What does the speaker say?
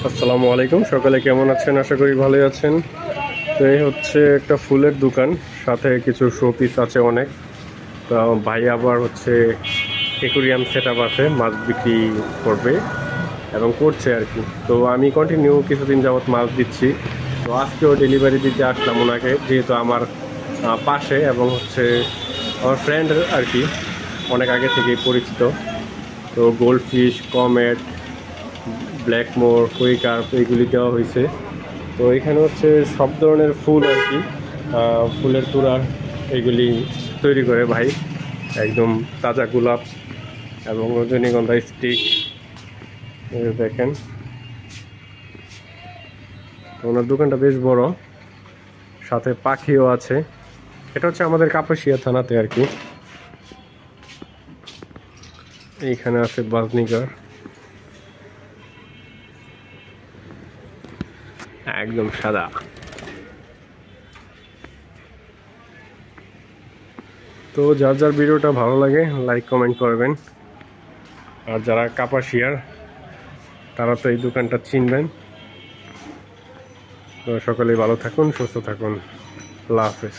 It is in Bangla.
আসসালামু আলাইকুম, সকালে কেমন আছেন? আশা করি ভালোই আছেন। তো এই হচ্ছে একটা ফুলের দোকান, সাথে কিছু শো পিস আছে অনেক। তো ভাই আবার হচ্ছে একুরিয়াম সেট আপ আছে, মাছ বিক্রি করবে এবং করছে আর কি। তো আমি কন্টিনিউ কিছুদিন যাবৎ মাছ দিচ্ছি। তো আজকেও ডেলিভারি দিতে আসলাম ওনাকে, যেহেতু আমার পাশে এবং হচ্ছে আমার ফ্রেন্ড আর কি, অনেক আগে থেকেই পরিচিত। তো গোল্ড ফিশ, কমেট, ব্ল্যাকমোর, কুইকার্প এইগুলি দেওয়া হয়েছে। তো এখানে হচ্ছে সব ধরনের ফুল আর কি, ফুলের তোড়া এগুলি তৈরি করে ভাই। একদম তাজা গোলাপ এবং রজনীগন্ধা স্টিক দেখেন। তো ওনার দোকানটা বেশ বড়, সাথে পাখিও আছে। এটা হচ্ছে আমাদের কাপাসিয়া থানাতে আর কি। এইখানে আছে বাজনিকার, একদম সাদা। তো যার যার ভিডিওটা ভালো লাগে লাইক কমেন্ট করবেন। আর যারা কাপাসিয়ার তারা তো এই দোকানটা চিনবেন। তো সকলেই ভালো থাকুন, সুস্থ থাকুন। আল্লাহ হাফেজ।